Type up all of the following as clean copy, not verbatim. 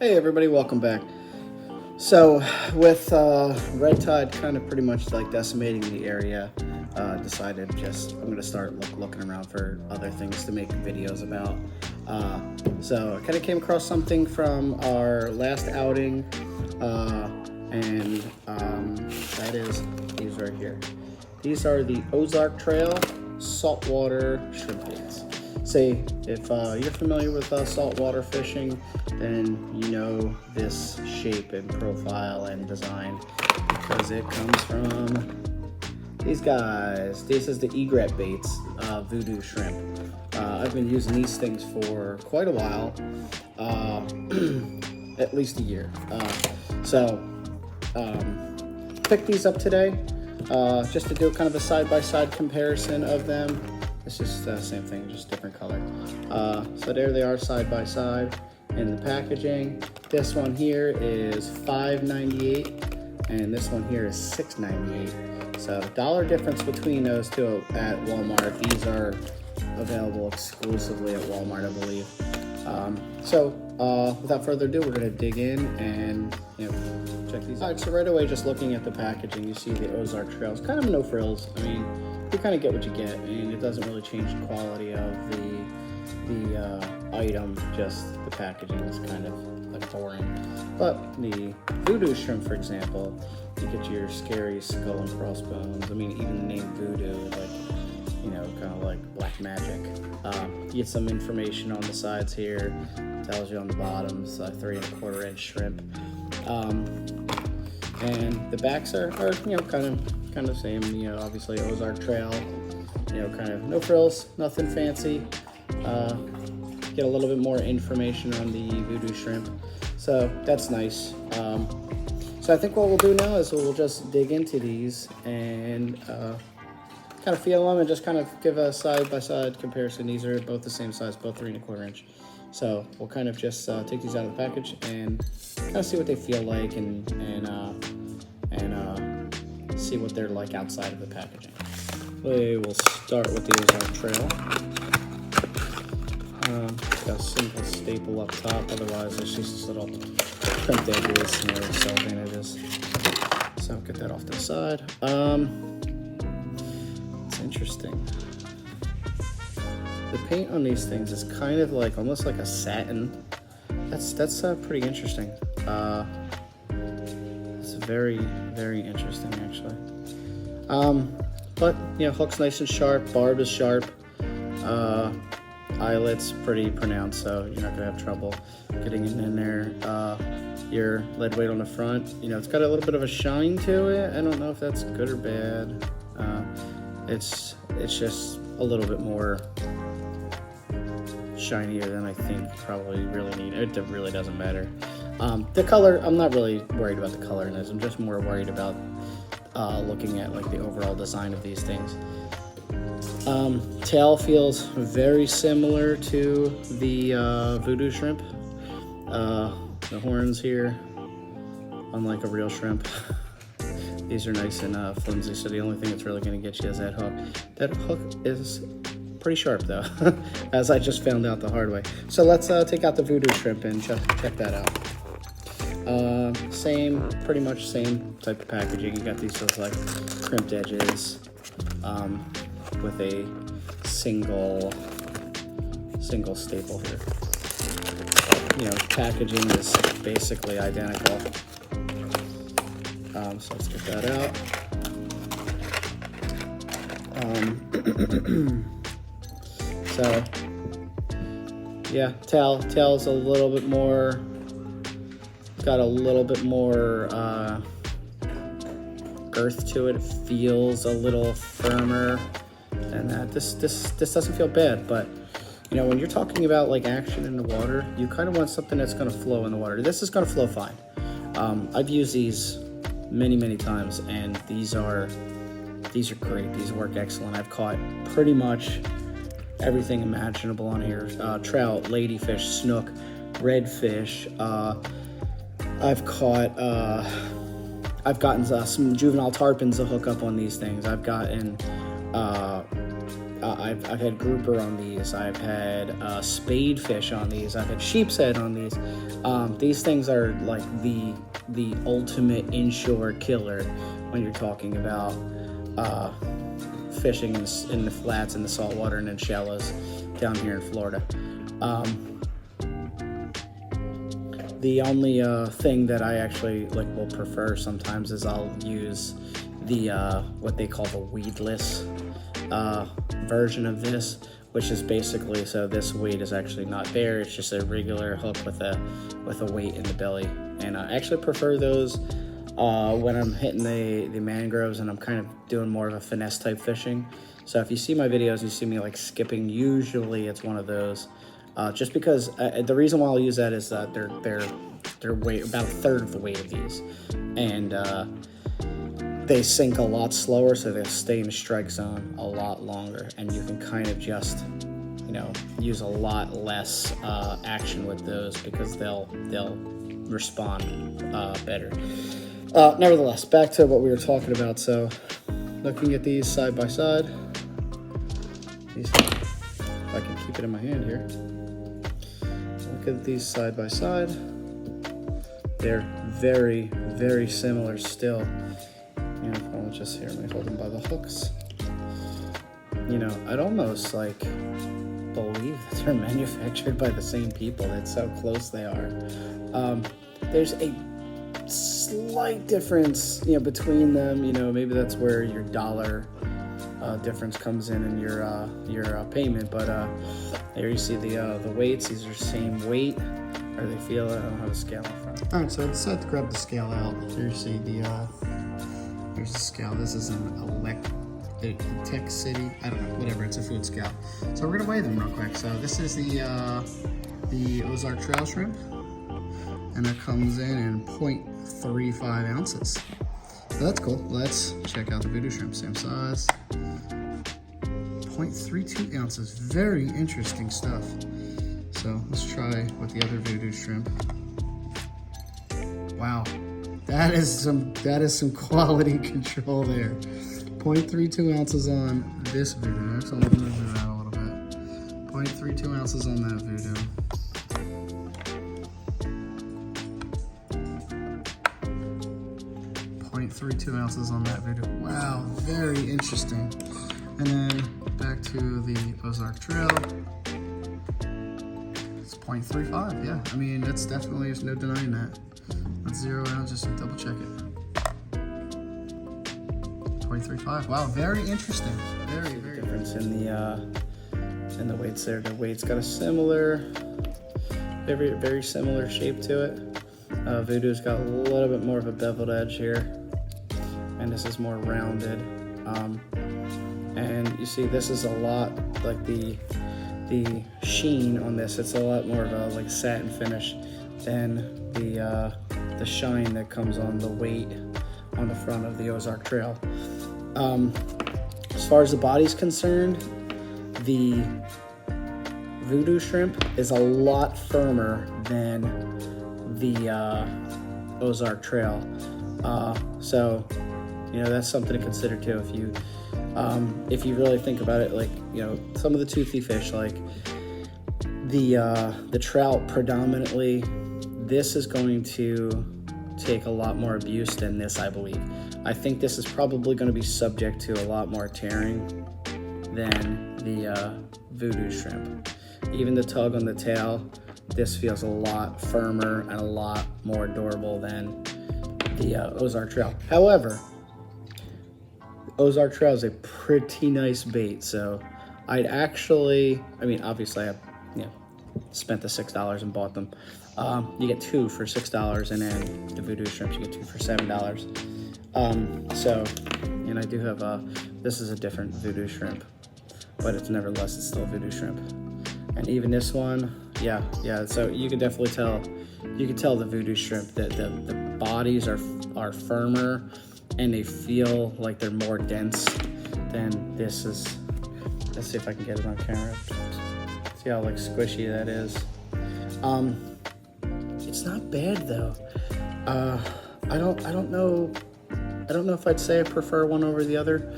Hey everybody, welcome back. So with red tide kind of pretty much like decimating the area, decided I'm gonna start looking around for other things to make videos about. So I kind of came across something from our last outing, and that is these right here. These are the Ozark Trail saltwater shrimp baits. Say, if you're familiar with saltwater fishing, then you know this shape and profile and design because it comes from these guys. This is the egret baits, Vudu shrimp. I've been using these things for quite a while, at least a year. Picked these up today just to do kind of a side-by-side comparison of them. It's just the same thing, just different color. So there they are side by side in the packaging. This one here is $5.98 and this one here is $6.98. So $1 difference between those two at Walmart. These are available exclusively at Walmart, I believe. Without further ado, we're gonna dig in and check these out. All right, so right away, just looking at the packaging, you see the Ozark Trail. It's kind of no frills. I mean, you kind of get what you get. I mean, it doesn't really change the quality of the item, just the packaging is kind of like boring. But the Vudu shrimp, for example, you get your scary skull and crossbones. I mean, even the name Vudu, like, kind of like black magic. You get some information on the sides here. Tells you on the bottoms, 3 1/4 inch shrimp. And the backs are kind of same, obviously Ozark Trail, kind of no frills, nothing fancy. Get a little bit more information on the Vudu shrimp, so that's nice. So I think what we'll do now is we'll just dig into these and kind of feel them and just kind of give a side-by-side comparison. These are both the same size, both 3 1/4 inch. So we'll kind of just take these out of the package and kind of see what they feel like and see what they're like outside of the packaging. We will start with the Ozark Trail. Got a simple staple up top, otherwise there's just little crimped edges, cell edges. So get that off to the side. It's interesting. The paint on these things is kind of like almost like a satin. That's pretty interesting. It's very, very interesting actually. But hook's nice and sharp, barb is sharp, eyelet's pretty pronounced, so you're not gonna have trouble getting it in there. Your lead weight on the front, it's got a little bit of a shine to it. I don't know if that's good or bad. It's just a little bit more shinier than I think probably really need. It really doesn't matter. The color, I'm not really worried about the color in this. I'm just more worried about looking at like the overall design of these things. Tail feels very similar to the Vudu shrimp. The horns here, unlike a real shrimp, these are nice and flimsy, so the only thing that's really going to get you is that hook. That hook is pretty sharp though, as I just found out the hard way. So let's take out the Vudu shrimp and check that out. Pretty much same type of packaging. You got these with like crimped edges, with a single staple here. Packaging is basically identical. So let's get that out. So yeah, tail's a little bit more, got a little bit more girth to it. It feels a little firmer than that. This doesn't feel bad, but when you're talking about like action in the water, you kind of want something that's going to flow in the water. This is going to flow fine. I've used these many times, and these are great. These work excellent. I've caught pretty much everything imaginable on here. Trout, ladyfish, snook, redfish. I've gotten some juvenile tarpons to hook up on these things. I've gotten I've had grouper on these. I've had spade fish on these. I've had sheep's head on these. These things are like the ultimate inshore killer when you're talking about fishing in the flats, in the saltwater, and in shallows down here in Florida. The only thing that I actually will prefer sometimes is I'll use the what they call the weedless version of this, which is basically, so this weight is actually not there. It's just a regular hook with a weight in the belly, and I actually prefer those when I'm hitting the mangroves and I'm kind of doing more of a finesse type fishing. So if you see my videos, you see me like skipping. Usually it's one of those. Just because the reason why I'll use that is that they're weight about a third of the weight of these, and they sink a lot slower, so they stay in the strike zone a lot longer, and you can kind of just use a lot less action with those because they'll respond better. Nevertheless, back to what we were talking about. So looking at these side by side, if I can keep it in my hand here. Look at these side by side. They're very, very similar still. And if I'll just here, let me hold them by the hooks. I'd almost believe that they're manufactured by the same people. That's how close they are. There's a slight difference, between them. Maybe that's where your dollar difference comes in your payment. But there you see the weights. These are same weight, or they feel. I don't have a scale in front. All right, so I decided to grab the scale out. Here you see there's the scale. This is an Tech City. I don't know, whatever. It's a food scale. So we're gonna weigh them real quick. So this is the Ozark trail shrimp, and it comes in 0.35 ounces. So that's cool. Let's check out the Vudu shrimp. Same size. 0.32 ounces. Very interesting stuff. So let's try with the other Vudu shrimp. Wow, that is some quality control there. 0.32 ounces on this Vudu. Actually, I'm gonna measure it out a little bit. 0.32 ounces on that Vudu. 0.32 ounces on that Vudu. Wow, very interesting. And then back to the Ozark Trail. It's 0.35, yeah. I mean, that's definitely, there's no denying that. Let's zero out just to double check it. 0.35, wow, very interesting. Very, very difference in the weights there. The weight's got a similar, very, very similar shape to it. Vudu's got a little bit more of a beveled edge here, and this is more rounded. And you see, this is a lot like the sheen on this. It's a lot more of a satin finish than the shine that comes on the weight on the front of the Ozark Trail. As far as the body's concerned, the Vudu shrimp is a lot firmer than the Ozark Trail. So that's something to consider too. If you really think about it, some of the toothy fish, like the trout predominantly, this is going to take a lot more abuse than this, I believe. I think this is probably going to be subject to a lot more tearing than the Vudu shrimp. Even the tug on the tail, this feels a lot firmer and a lot more durable than the Ozark Trail. However, Ozark Trail is a pretty nice bait, so I'd actually, obviously I spent the $6 and bought them. You get two for $6, and then the Vudu shrimps you get two for $7. And I do have this is a different Vudu shrimp, but it's nevertheless, it's still a Vudu shrimp. And even this one, yeah. So you can definitely tell, the Vudu shrimp that the bodies are firmer, and they feel like they're more dense than this is. Let's see if I can get it on camera. See how squishy that is. It's not bad though. I don't know if I'd say I prefer one over the other.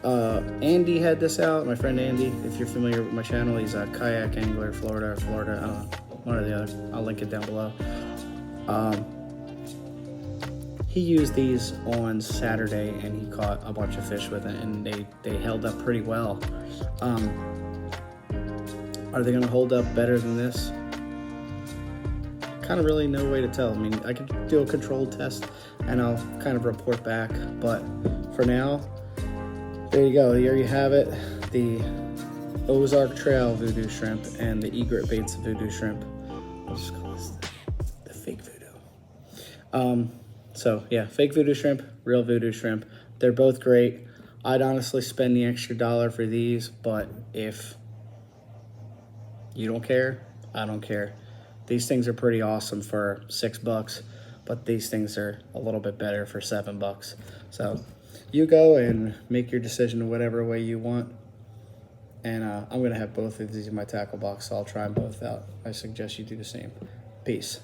Andy had this out. My friend Andy, if you're familiar with my channel, he's a kayak angler, Florida, I don't know, one or the other. I'll link it down below. He used these on Saturday and he caught a bunch of fish with it, and they held up pretty well. Are they gonna hold up better than this? Kind of really no way to tell. I mean, I could do a controlled test and I'll kind of report back, but for now, there you go. Here you have it. The Ozark Trail Vudu shrimp and the Egret Baits Vudu shrimp. I'll just call this the fake Vudu. So yeah, fake Vudu shrimp, real Vudu shrimp. They're both great. I'd honestly spend the extra $1 for these, but if you don't care, I don't care. These things are pretty awesome for $6, but these things are a little bit better for $7. So you go and make your decision whatever way you want. And I'm gonna have both of these in my tackle box, so I'll try them both out. I suggest you do the same. Peace.